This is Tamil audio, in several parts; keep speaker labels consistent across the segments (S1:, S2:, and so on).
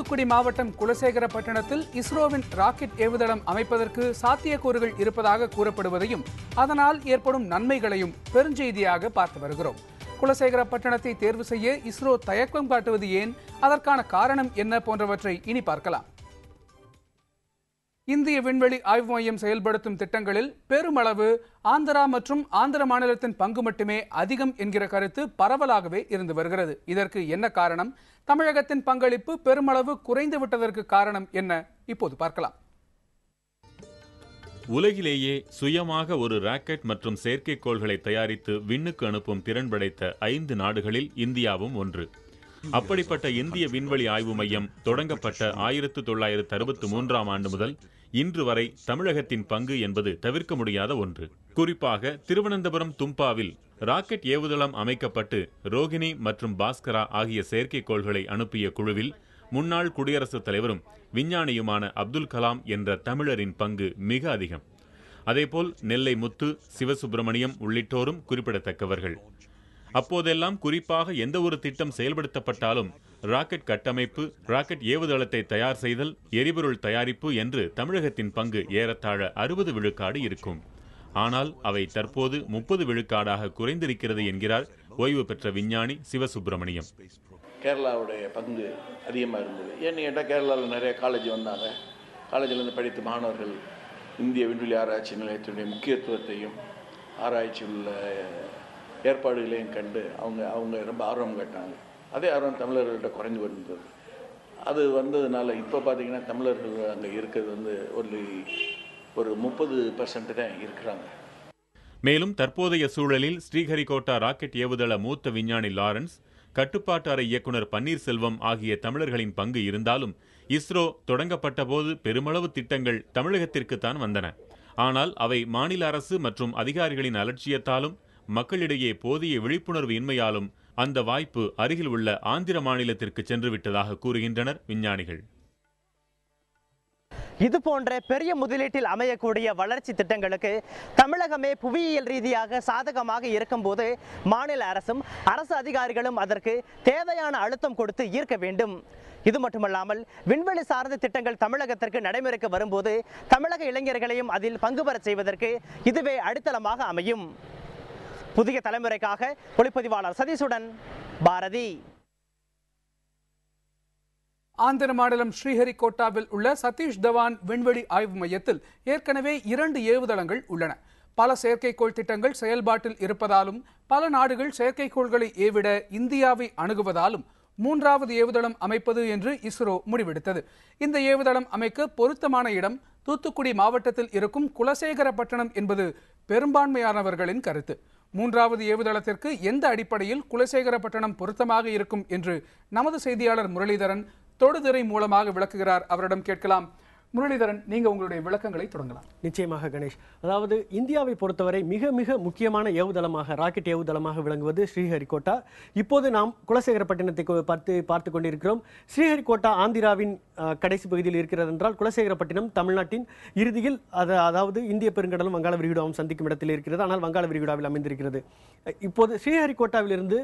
S1: தூத்துக்குடி மாவட்டம் குலசேகரப்பட்டினத்தில் இஸ்ரோவின் ராக்கெட் ஏவுதளம் அமைப்பதற்கு சாத்தியக்கூறுகள் இருப்பதாக கூறப்படுவதையும் அதனால் ஏற்படும் நன்மைகளையும் பெருஞ்செய்தியாக பார்த்து வருகிறோம். குலசேகரப்பட்டினத்தை தேர்வு செய்ய இஸ்ரோ தயக்கம் காட்டுவது ஏன், அதற்கான காரணம் என்ன போன்றவற்றை இனி பார்க்கலாம். இந்திய விண்வெளி ஆய்வு மையம் செயல்படுத்தும் திட்டங்களில் பெருமளவு ஆந்திரா மற்றும் ஆந்திர மாநிலத்தின் பங்கு மட்டுமே அதிகம் என்கிற கருத்து பரவலாகவே இருந்து வருகிறது. இதற்கு என்ன காரணம்? தமிழகத்தின் பங்களிப்பு பெருமளவு குறைந்து விட்டதற்கு காரணம் என்ன? இப்போது பார்க்கலாம்.
S2: உலகிலேயே சுயமாக ஒரு ராக்கெட் மற்றும் செயற்கைக்கோள்களை தயாரித்து விண்ணுக்கு அனுப்பும் திறன் படைத்த 5 நாடுகளில் இந்தியாவும் ஒன்று. அப்படிப்பட்ட இந்திய விண்வெளி ஆய்வு மையம் தொடங்கப்பட்ட 1963ஆம் ஆண்டு முதல் இன்று வரை தமிழகத்தின் பங்கு என்பது தவிர்க்க முடியாத ஒன்று. குறிப்பாக திருவனந்தபுரம் தும்பாவில் ராக்கெட் ஏவுதளம் அமைக்கப்பட்டு ரோகிணி மற்றும் பாஸ்கரா ஆகிய செயற்கைக்கோள்களை அனுப்பிய குழுவில் முன்னாள் குடியரசுத் தலைவரும் விஞ்ஞானியுமான அப்துல் கலாம் என்ற தமிழரின் பங்கு மிக அதிகம். அதேபோல் நெல்லை முத்து, சிவசுப்பிரமணியம் உள்ளிட்டோரும் குறிப்பிடத்தக்கவர்கள். அப்போதெல்லாம் குறிப்பாக எந்த ஒரு திட்டம் செயல்படுத்தப்பட்டாலும் ராக்கெட் கட்டமைப்பு, ராக்கெட் ஏவுதளத்தை தயார் செய்தல், எரிபொருள் தயாரிப்பு என்று தமிழகத்தின் பங்கு ஏறத்தாழ 60 விழுக்காடு இருக்கும். ஆனால் அவை தற்போது 30 விழுக்காடாக குறைந்திருக்கிறது என்கிறார் ஓய்வு பெற்ற விஞ்ஞானி சிவசுப்பிரமணியம்.
S3: கேரளாவுடைய பங்கு அதிகமாக இருந்தது. ஏன்னு கேட்டால் கேரளாவில் நிறைய காலேஜ் வந்தாங்க. காலேஜிலேருந்து படித்த மாணவர்கள் இந்திய விண்வெளி ஆராய்ச்சி நிலையத்தினுடைய முக்கியத்துவத்தையும் ஆராய்ச்சி உள்ள ஏற்பாடுகளையும் கண்டு அவங்க ரொம்ப ஆர்வம் காட்டினாங்க. அதே ஆர்வம் தமிழர்கள்ட்ட குறைந்து வந்தது. அது வந்ததுனால இப்போ பார்த்தீங்கன்னா தமிழர்கள் அங்கே இருக்கிறது ஒரு 30% தான் இருக்கிறாங்க.
S2: மேலும் தற்போதைய சூழலில் ஸ்ரீஹரிகோட்டா ராக்கெட் ஏவுதள மூத்த விஞ்ஞானி லாரன்ஸ், கட்டுப்பாட்டு அறை இயக்குனர் பன்னீர்செல்வம் ஆகிய தமிழர்களின் பங்கு இருந்தாலும் இஸ்ரோ தொடங்கப்பட்ட போது பெருமளவு திட்டங்கள் தமிழகத்திற்குத்தான் வந்தன. ஆனால் அவை மாநில அரசு மற்றும் அதிகாரிகளின் அலட்சியத்தாலும் மக்களிடையே போதிய விழிப்புணர்வு இன்மையாலும் அந்த வாய்ப்பு அருகில் உள்ள ஆந்திர மாநிலத்திற்கு சென்று விட்டதாக கூறுகின்றனர் விஞ்ஞானிகள்.
S4: இது போன்ற பெரிய முதலீட்டில் அமையக்கூடிய வளர்ச்சி திட்டங்களுக்கு தமிழகமே புவியியல் ரீதியாக சாதகமாக இருக்கும்போது மாநில அரசும் அரசு அதிகாரிகளும் அதற்கு தேவையான அழுத்தம் கொடுத்து ஈர்க்க வேண்டும். இது மட்டுமல்லாமல் விண்வெளி சார்ந்த திட்டங்கள் தமிழகத்திற்கு நடைமுறைக்கு வரும்போது தமிழக இளைஞர்களையும் அதில் பங்கு பெறச் செய்வதற்கு இதுவே அடித்தளமாக அமையும். புதிய தலைமுறைக்காக ஒளிப்பதிவாளர் சதீஷுடன் பாரதி.
S1: ஆந்திர மாநிலம் ஸ்ரீஹரிகோட்டாவில் உள்ள சதீஷ் தவான் விண்வெளி ஆய்வு மையத்தில் ஏற்கனவே 2 ஏவுதளங்கள் உள்ளன. பல செயற்கைக்கோள் திட்டங்கள் செயல்பாட்டில் இருப்பதாலும் பல நாடுகள் செயற்கைக்கோள்களை ஏவிட இந்தியாவை அணுகுவதாலும் 3வது ஏவுதளம் அமைப்பது என்று இஸ்ரோ முடிவெடுத்தது. இந்த ஏவுதளம் அமைக்க பொருத்தமான இடம் தூத்துக்குடி மாவட்டத்தில் இருக்கும் குலசேகரப்பட்டினம் என்பது பெரும்பான்மையானவர்களின் கருத்து. 3வது ஏவுதளத்திற்கு எந்த அடிப்படையில் குலசேகரப்பட்டினம் பொருத்தமாக இருக்கும் என்று நமது செய்தியாளர் முரளிதரன் தொடுதிரை மூலமாக விளக்குகிறார். அவரிடம் கேட்கலாம். முரளிதரன், நீங்க உங்களுடைய விளக்கங்களை தொடங்கலாம்.
S5: நிச்சயமாக கணேஷ். அதாவது இந்தியாவை பொறுத்தவரை மிக மிக முக்கியமான ஏவுதளமாக, ராக்கெட் ஏவுதளமாக விளங்குவது ஸ்ரீஹரிகோட்டா. இப்போது நாம் குலசேகரப்பட்டினத்தை பார்த்து கொண்டிருக்கிறோம். ஸ்ரீஹரிகோட்டா ஆந்திராவின் கடைசி பகுதியில் இருக்கிறது என்றால் குலசேகரப்பட்டினம் தமிழ்நாட்டின் இறுதியில், அதாவது இந்திய பெருங்கடலும் வங்காள விரிகுடாவும் சந்திக்கும் இடத்தில் இருக்கிறது. ஆனால் வங்காள விரிகுடாவில் அமைந்திருக்கிறது. இப்போது ஸ்ரீஹரிகோட்டாவில் இருந்து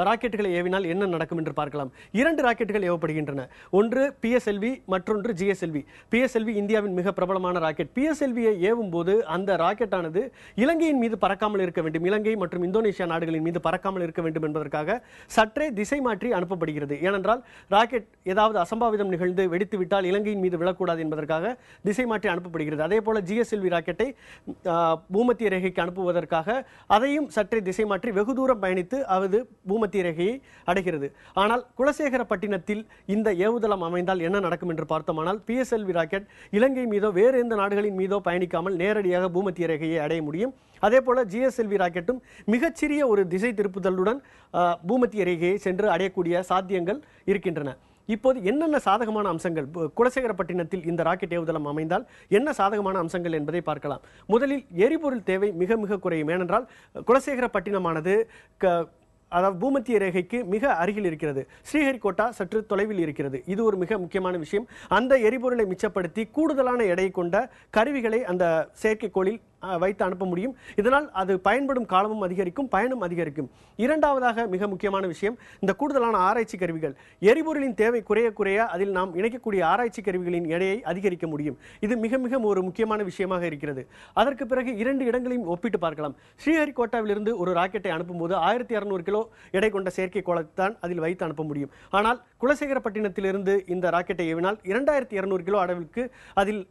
S5: ராக்கெட்டுகளை ஏவினால் என்ன நடக்கும் என்று பார்க்கலாம். 2 ராக்கெட்டுகள் ஏவப்படுகின்றன. ஒன்று PSLV, மற்றொன்று GSLV. PSLV இந்தியாவின் மிக பிரபலமான ராக்கெட். PSLV-யை ஏவும் போது அந்த ராக்கெட்டானது இலங்கையின் மீது பறக்காமல் இருக்க வேண்டும், இலங்கை மற்றும் இந்தோனேஷியா நாடுகளின் மீது பறக்காமல் இருக்க வேண்டும் என்பதற்காக சற்றே திசை மாற்றி அனுப்பப்படுகிறது. ஏனென்றால் ராக்கெட் ஏதாவது அசம்பாவிதம் நிகழ்ந்து வெடித்துவிட்டால் இலங்கையின் மீது விழக்கூடாது என்பதற்காக திசை மாற்றி அனுப்பப்படுகிறது. அதே போல GSLV ராக்கெட்டை பூமத்திய ரேகைக்கு அனுப்புவதற்காக அதையும் சற்றே திசை மாற்றி வெகு தூரம் பயணித்து அது பூமத்திய ரேகையை அடைகிறது. ஆனால் குலசேகரப்பட்டினத்தில் இந்த ஏவுதளம் அமைந்தால் என்ன நடக்கும் என்று பார்த்தோமானால் PSLV ராக்கெட் இலங்கை மீதோ வேறு எந்த நாடுகளின் மீதோ பயணிக்காமல் நேரடியாக பூமத்திய ரேகையை அடைய முடியும். அதே போல GSLV ராக்கெட்டும் மிகச்சிறிய ஒரு திசை திருப்புதலுடன் பூமத்திய ரேகையை சென்று அடையக்கூடிய சாத்தியங்கள் இருக்கின்றன. இப்போது என்னென்ன சாதகமான அம்சங்கள், குலசேகரப்பட்டினத்தில் இந்த ராக்கெட் ஏவுதளம் அமைந்தால் என்ன சாதகமான அம்சங்கள் என்பதை பார்க்கலாம். முதலில் எரிபொருள் தேவை மிக மிக குறையும். ஏனென்றால் குலசேகரப்பட்டினமானது அதாவது பூமத்திய ரேகைக்கு மிக அருகில் இருக்கிறது. ஸ்ரீஹரிகோட்டா சற்று தொலைவில் இருக்கிறது. இது ஒரு மிக முக்கியமான விஷயம். அந்த எரிபொருளை மிச்சப்படுத்தி கூடுதலான எடை கொண்ட கருவிகளை அந்த செயற்கைக்கோளில் வைத்து அனுப்ப முடியும். இதனால் அது பயன்படும் காலமும் அதிகரிக்கும், பயனும் அதிகரிக்கும். இரண்டாவதாக மிக முக்கியமான விஷயம், இந்த கூடுதலான ஆராய்ச்சி கருவிகள். எரிபொருளின் தேவை குறைய குறைய அதில் நாம் இணைக்கக்கூடிய ஆராய்ச்சி கருவிகளின் எடையை அதிகரிக்க முடியும். இது மிக மிக ஒரு முக்கியமான விஷயமாக இருக்கிறது. அதற்கு பிறகு 2 இடங்களையும் ஒப்பிட்டு பார்க்கலாம். ஸ்ரீஹரிகோட்டாவிலிருந்து ஒரு ராக்கெட்டை அனுப்பும்போது 1200 கிலோ எடை கொண்ட செயற்கைக்கோளைத்தான் அதில் வைத்து அனுப்ப முடியும். ஆனால் குலசேகரப்பட்டினத்திலிருந்து இந்த ராக்கெட்டை ஏவினால் 2200 கிலோ அளவிற்கு அதில்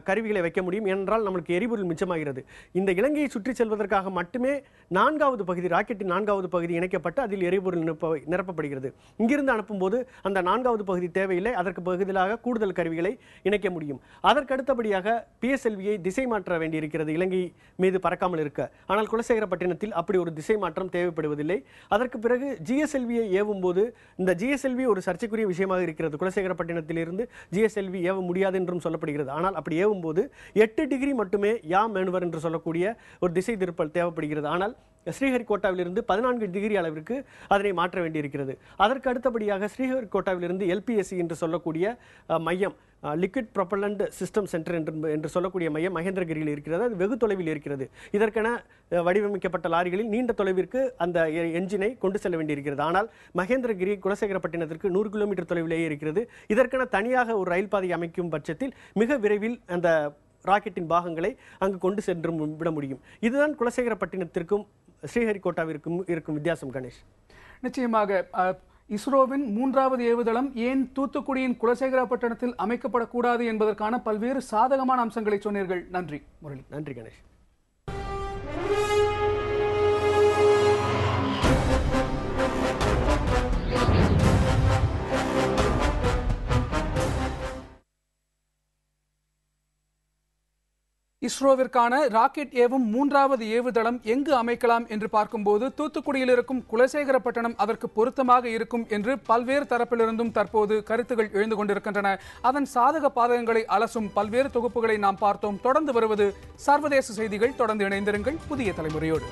S5: கருவிகளை வைக்க முடியும். என்றால் நம்மளுக்கு எரிபொருள் மிச்சமாகிறது. இந்த இலங்கையை சுற்றி செல்வதற்காக மட்டுமே 4வது பகுதி, ராக்கெட்டின் 4வது பகுதி இணைக்கப்பட்டு அதில் எரிபொருள் நிரப்பப்படுகிறது. இங்கிருந்து அனுப்பும்போது அந்த 4வது பகுதி தேவையில்லை. அதற்கு பதிலாக கூடுதல் கருவிகளை இணைக்க முடியும். அதற்கு அடுத்தபடியாக PSLVயை திசை மாற்ற வேண்டியிருக்கிறது இலங்கை மீது பறக்காமல் இருக்க. ஆனால் குலசேகரப்பட்டினத்தில் அப்படி ஒரு திசை மாற்றம் தேவைப்படுவதில்லை. அதற்கு பிறகு GSLVயை ஏவும் போது இந்த GSLV ஒரு சர்ச்சைக்குரிய விஷயமாக இருக்கிறது. குலசேகரப்பட்டினத்திலிருந்து GSLV ஏவ முடியாது என்றும் சொல்லப்படுகிறது. ஆனால் அப்படி ஏவும் போது 8 டிகிரி மட்டுமே மேனுவர் என்று சொல்லக்கூடிய ஒரு திசை திருப்பல் தேவைப்படுகிறது. ஆனால் ஸ்ரீஹரிகோட்டாவிலிருந்து 14 டிகிரி அளவிற்கு அதனை மாற்ற வேண்டியிருக்கிறது. அதற்கு அடுத்தபடியாக ஸ்ரீஹரிகோட்டாவிலிருந்து LPSC என்று சொல்லக்கூடிய மையம், லிக்விட் ப்ரொப்பல்லண்ட் சிஸ்டம் சென்டர் என்று சொல்லக்கூடிய மையம் மகேந்திரகிரியில் இருக்கிறது. அது வெகு தொலைவில் இருக்கிறது. இதற்கென வடிவமைக்கப்பட்ட லாரிகளில் நீண்ட தொலைவிற்கு அந்த என்ஜினை கொண்டு செல்ல வேண்டியிருக்கிறது. ஆனால் மகேந்திரகிரி குலசேகரப்பட்டினத்திற்கு 100 கிலோமீட்டர் தொலைவிலேயே இருக்கிறது. இதற்கென தனியாக ஒரு ரயில் பாதை அமைக்கும் பட்சத்தில் மிக விரைவில் அந்த ராக்கெட்டின் பாகங்களை அங்கு கொண்டு சென்று விட முடியும். இதுதான் குலசேகரப்பட்டினத்திற்கும் ஸ்ரீஹரிகோட்டாவிற்கும் இருக்கும் வித்தியாசம். கணேஷ்,
S1: நிச்சயமாக இஸ்ரோவின் 3வது ஏவுதளம் ஏன் தூத்துக்குடியின் குலசேகரப்பட்டினத்தில் அமைக்கப்படக்கூடாது என்பதற்கான பல்வேறு சாதகமான அம்சங்களை சொன்னீர்கள். நன்றி முரளி.
S5: நன்றி கணேஷ்.
S1: இஸ்ரோவிற்கான ராக்கெட் ஏவும் 3வது ஏவுதளம் எங்கு அமைக்கலாம் என்று பார்க்கும்போது தூத்துக்குடியில் இருக்கும் குலசேகரப்பட்டினம் அதற்கு பொருத்தமாக இருக்கும் என்று பல்வேறு தரப்பிலிருந்தும் தற்போது கருத்துகள் எழுந்து கொண்டிருக்கின்றன. அதன் சாதக பாதகங்களை அலசும் பல்வேறு தொகுப்புகளை நாம் பார்த்தோம். தொடர்ந்து வருவது சர்வதேச செய்திகள். தொடர்ந்து இணைந்திருங்கள் புதிய தலைமுறையோடு.